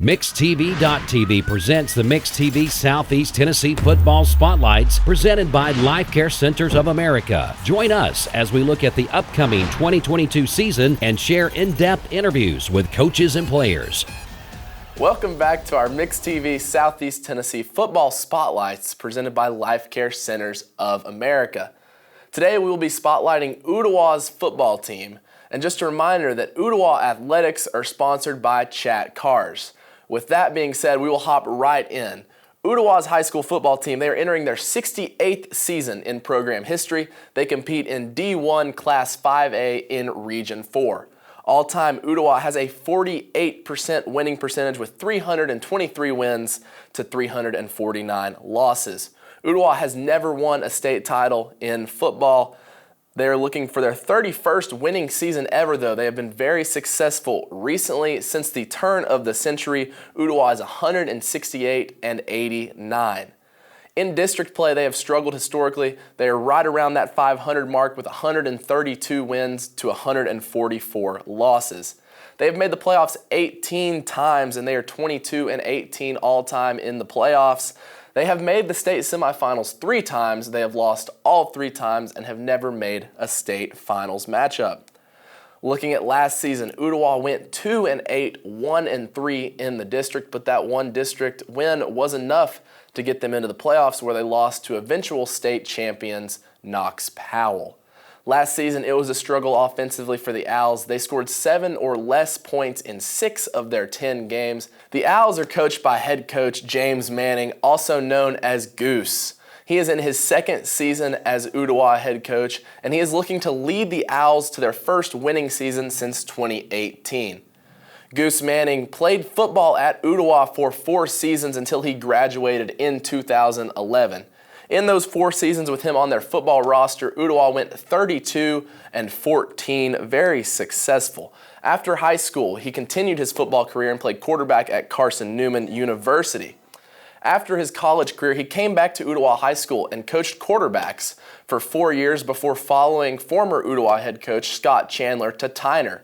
MixedTV.tv presents the Mixed TV Southeast Tennessee Football Spotlights presented by Life Care Centers of America. Join us as we look at the upcoming 2022 season and share in-depth interviews with coaches and players. Welcome back to our Mixed TV Southeast Tennessee Football Spotlights presented by Life Care Centers of America. Today we will be spotlighting Ooltewah's football team. And just a reminder that Ooltewah athletics are sponsored by Chat Cars. With that being said, we will hop right in. Ooltewah's high school football team, they are entering their 68th season in program history. They compete in D1 Class 5A in Region 4. All-time, Ooltewah has a 48% winning percentage with 323 wins to 349 losses. Ooltewah has never won a state title in football. They are looking for their 31st winning season ever, though. They have been very successful recently. Since the turn of the century, Ooltewah is 168-89. In district play, they have struggled historically. They are right around that 500 mark with 132 wins to 144 losses. They have made the playoffs 18 times, and they are 22-18 all-time in the playoffs. They have made the state semifinals 3 times. They have lost all 3 times and have never made a state finals matchup. Looking at last season, Ooltewah went 2-8, 1-3 in the district, but that one district win was enough to get them into the playoffs where they lost to eventual state champions Knox Powell. Last season, it was a struggle offensively for the Owls. They scored 7 or less points in 6 of their 10 games. The Owls are coached by head coach James Manning, also known as Goose. He is in his 2nd season as Ooltewah head coach, and he is looking to lead the Owls to their first winning season since 2018. Goose Manning played football at Ooltewah for 4 seasons until he graduated in 2011. In those 4 seasons with him on their football roster, Ooltewah went 32-14, very successful. After high school, he continued his football career and played quarterback at Carson Newman University. After his college career, he came back to Ooltewah High School and coached quarterbacks for 4 years before following former Ooltewah head coach Scott Chandler to Tyner.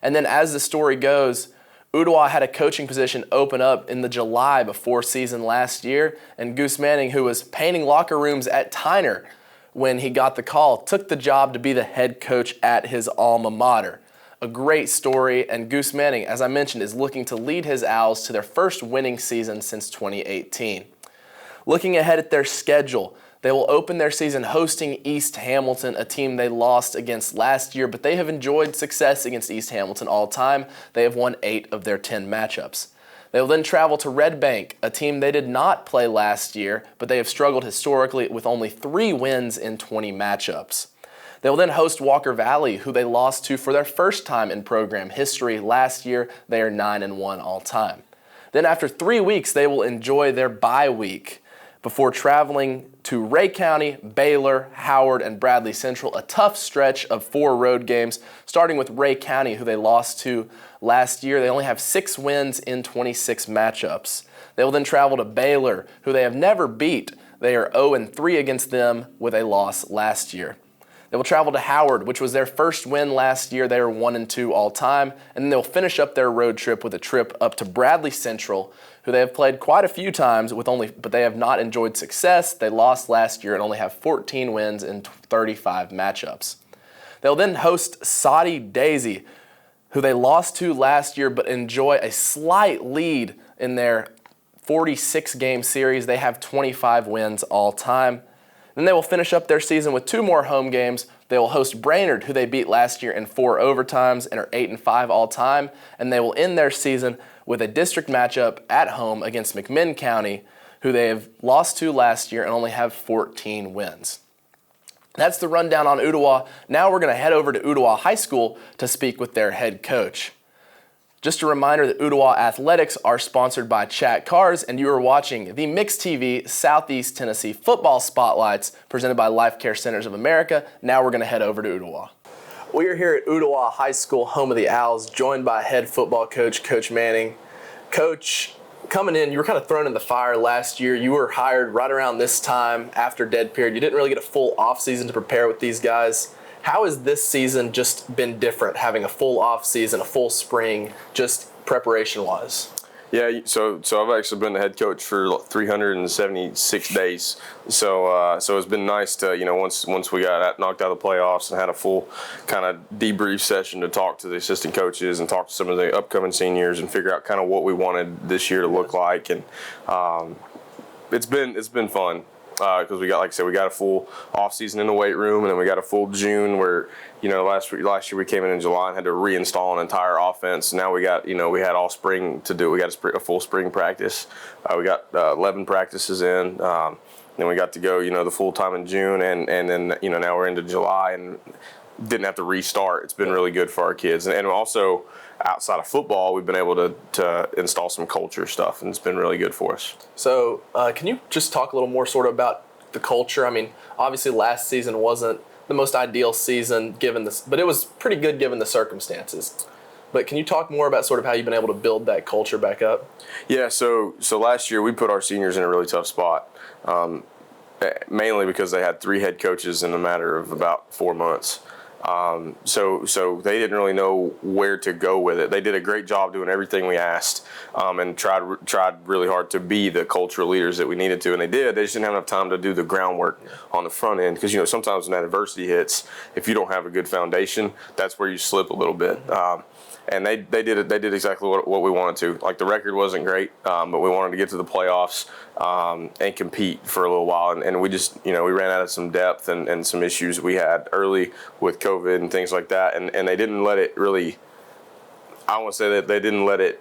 And then as the story goes, Ooltewah had a coaching position open up in the July before season last year, and Goose Manning, who was painting locker rooms at Tyner when he got the call, took the job to be the head coach at his alma mater. A great story, and Goose Manning, as I mentioned, is looking to lead his Owls to their first winning season since 2018. Looking ahead at their schedule, they will open their season hosting East Hamilton, a team they lost against last year, but they have enjoyed success against East Hamilton all time. They have won 8 of their 10 matchups. They will then travel to Red Bank, a team they did not play last year, but they have struggled historically with only 3 wins in 20 matchups. They will then host Walker Valley, who they lost to for their first time in program history last year. They are 9-1 all time. Then after 3 weeks, they will enjoy their bye week before traveling to Ray County, Baylor, Howard, and Bradley Central, a tough stretch of 4 road games, starting with Ray County, who they lost to last year. They only have 6 wins in 26 matchups. They will then travel to Baylor, who they have never beat. They are 0-3 against them with a loss last year. They will travel to Howard, which was their first win last year. They are 1-2 all time. And then they'll finish up their road trip with a trip up to Bradley Central, who they have played quite a few times but they have not enjoyed success. They lost last year and only have 14 wins in 35 matchups. They'll then host Soddy Daisy, who they lost to last year but enjoy a slight lead in their 46-game series. They have 25 wins all time. Then they will finish up their season with 2 more home games. They will host Brainerd, who they beat last year in 4 overtimes and are 8-5 all time. And they will end their season with a district matchup at home against McMinn County, who they have lost to last year and only have 14 wins. That's the rundown on Ooltewah. Now we're going to head over to Ooltewah High School to speak with their head coach. Just a reminder that Ooltewah Athletics are sponsored by Chat Cars, and you are watching the Mixed TV Southeast Tennessee Football Spotlights presented by Life Care Centers of America. Now we're going to head over to Ooltewah. We are here at Ooltewah High School, home of the Owls, joined by head football coach, Coach Manning. Coach, coming in, you were kind of thrown in the fire last year. You were hired right around this time after dead period. You didn't really get a full offseason to prepare with these guys. How has this season just been different, having a full off season, a full spring, just preparation-wise? Yeah, so I've actually been the head coach for 376 days. So it's been nice to, once we got knocked out of the playoffs and had a full kind of debrief session to talk to the assistant coaches and talk to some of the upcoming seniors and figure out kind of what we wanted this year to look like. And it's been fun. Because we got, like I said, we got a full off season in the weight room, and then we got a full June where, last year we came in July and had to reinstall an entire offense. Now we got, we had all spring to do. We got a full spring practice. We got 11 practices in. Then we got to go, the full time in June, and then, now we're into July and didn't have to restart. It's been really good for our kids. And also, outside of football, we've been able to install some culture stuff, and it's been really good for us. So can you just talk a little more sort of about the culture? I mean, obviously last season wasn't the most ideal season given this, but it was pretty good given the circumstances. But can you talk more about sort of how you've been able to build that culture back up? Yeah, so last year we put our seniors in a really tough spot, mainly because they had 3 head coaches in a matter of about 4 months. So they didn't really know where to go with it. They did a great job doing everything we asked, and tried really hard to be the cultural leaders that we needed to, and they did. They just didn't have enough time to do the groundwork on the front end, because sometimes when adversity hits, if you don't have a good foundation, that's where you slip a little bit. And they did exactly what we wanted to. Like, the record wasn't great, but we wanted to get to the playoffs and compete for a little while. And we just, we ran out of some depth and some issues we had early with COVID and things like that. And they didn't let it really, I want to say that they didn't let it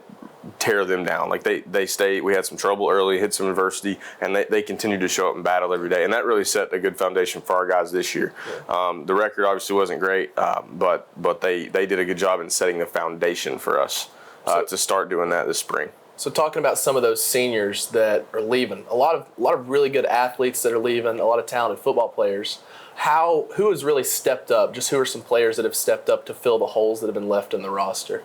tear them down. Like, they stayed. We had some trouble early, hit some adversity, and they continued to show up and battle every day. And that really set a good foundation for our guys this year. The record obviously wasn't great, but they did a good job in setting the foundation for us to start doing that this spring. So talking about some of those seniors that are leaving, a lot of really good athletes that are leaving, a lot of talented football players. Who has really stepped up? Just who are some players that have stepped up to fill the holes that have been left in the roster?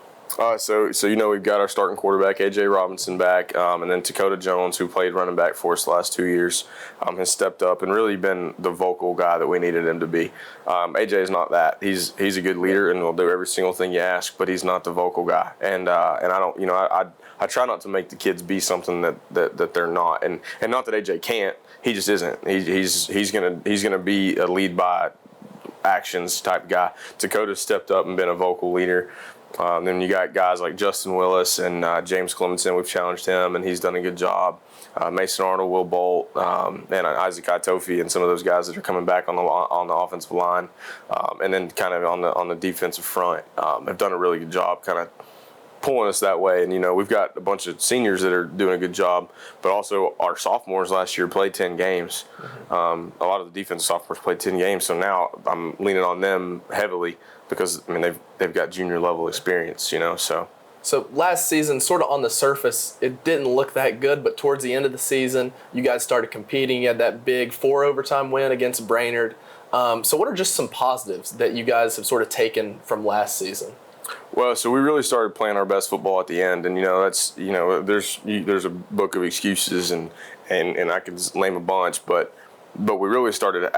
So we've got our starting quarterback, A.J. Robinson, back, and then Dakota Jones, who played running back for us the last 2 years, has stepped up and really been the vocal guy that we needed him to be. A.J. is not that. He's a good leader and will do every single thing you ask, but he's not the vocal guy. And I don't, I try not to make the kids be something that they're not. And not that A.J. can't. He just isn't. He's gonna be a lead by actions type guy. Dakota stepped up and been a vocal leader. Then you got guys like Justin Willis and James Clemenson. We've challenged him, and he's done a good job. Mason Arnold, Will Bolt, and Isaac Itofi, and some of those guys that are coming back on the offensive line, and then kind of on the defensive front, have done a really good job, kind of pulling us that way. And we've got a bunch of seniors that are doing a good job, but also our sophomores last year played 10 games. A lot of the defensive sophomores played 10 games, so now I'm leaning on them heavily because they've got junior level experience. So last season, sort of on the surface, it didn't look that good, but towards the end of the season, you guys started competing. You had that big 4 overtime win against Brainerd. So what are just some positives that you guys have sort of taken from last season? Well, so we really started playing our best football at the end, and that's there's a book of excuses, and I could name a bunch, but we really started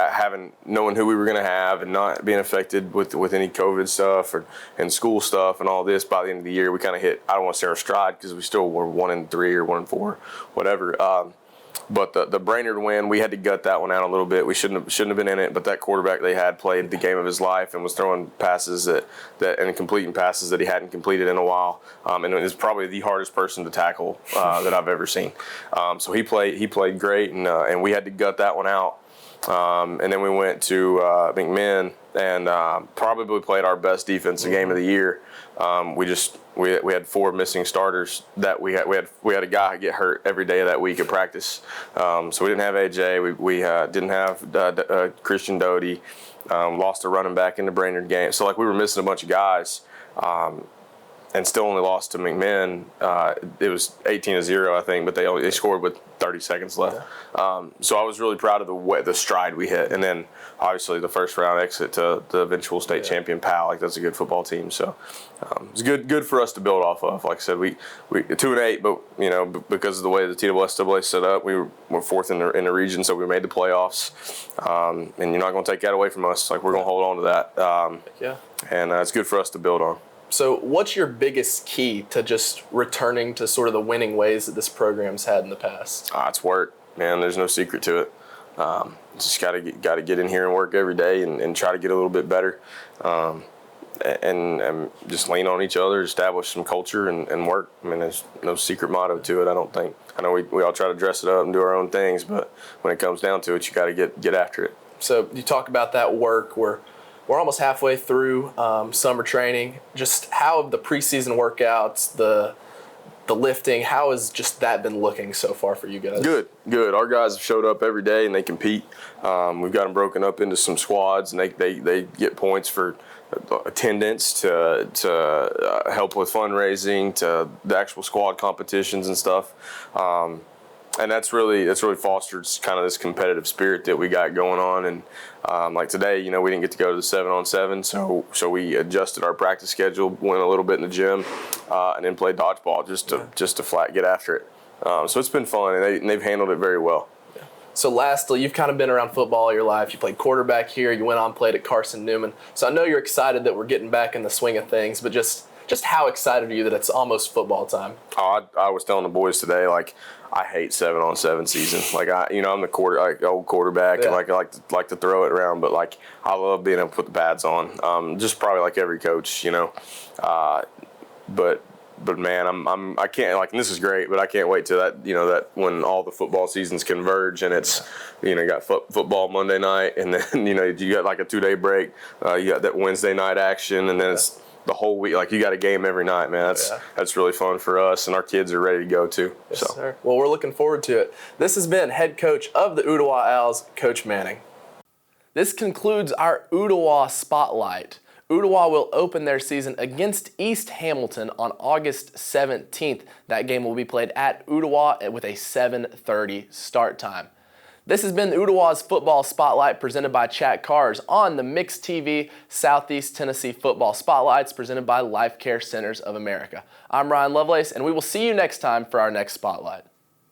knowing who we were going to have and not being affected with any COVID stuff and school stuff and all this. By the end of the year, we kind of hit, I don't want to say our stride, because we still were 1-3 or 1-4, whatever. But the Brainerd win, we had to gut that one out a little bit. We shouldn't have been in it, but that quarterback they had played the game of his life and was throwing passes and completing passes that he hadn't completed in a while. And it was probably the hardest person to tackle that I've ever seen. So he played great, and we had to gut that one out. And then we went to McMinn and probably played our best defensive game of the year. We had 4 missing starters that we had a guy get hurt every day of that week at practice. So we didn't have AJ. We didn't have Christian Doty. Lost a running back in the Brainerd game. So we were missing a bunch of guys. And still only lost to McMinn. It was 18-0, I think, but they scored with 30 seconds left. So I was really proud of the stride we hit, and then obviously the first round exit to the eventual state champion PAL. That's a good football team. So it's good for us to build off of. Like I said, we 2-8, but because of the way the TSSAA set up, we were 4th in the region, so we made the playoffs. And you're not going to take that away from us. We're going to hold on to that. And it's good for us to build on. So what's your biggest key to just returning to sort of the winning ways that this program's had in the past? It's work, man. There's no secret to it. Just got to get in here and work every day and try to get a little bit better, and just lean on each other, establish some culture and work. I mean, there's no secret motto to it, I don't think. I know we all try to dress it up and do our own things, but when it comes down to it, you got to get after it. So you talk about that work. We're almost halfway through summer training. Just how have the preseason workouts, the lifting, how has just that been looking so far for you guys? Good. Our guys have showed up every day and they compete. We've got them broken up into some squads, and they get points for attendance, to help with fundraising, to the actual squad competitions and stuff. And that's really fostered kind of this competitive spirit that we got going on. And like today, we didn't get to go to the 7-on-7, so we adjusted our practice schedule, went a little bit in the gym, and then played dodgeball just to flat get after it. So it's been fun, and they've handled it very well. So lastly, you've kind of been around football all your life. You played quarterback here. You went on, played at Carson Newman. So I know you're excited that we're getting back in the swing of things, but just how excited are you that it's almost football time? I was telling the boys today, like, I hate 7-on-7 season. Like, I'm the old quarterback, and like I like to throw it around, but like I love being able to put the pads on. Just probably like every coach, But man, I can't, like, and this is great, but I can't wait till that when all the football seasons converge and it's you got football Monday night, and then you got like a 2-day break. You got that Wednesday night action, and then it's the whole week. Like, you got a game every night, man. That's really fun for us, and our kids are ready to go too. Yes, sir. Well, we're looking forward to it. This has been head coach of the Ooltewah Owls, Coach Manning. This concludes our Ooltewah Spotlight. Ooltewah will open their season against East Hamilton on August 17th. That game will be played at Ooltewah with a 7:30 start time. This has been Ooltewah's Football Spotlight presented by Chat Cars on the Mixed TV Southeast Tennessee Football Spotlights presented by Life Care Centers of America. I'm Ryan Lovelace, and we will see you next time for our next Spotlight.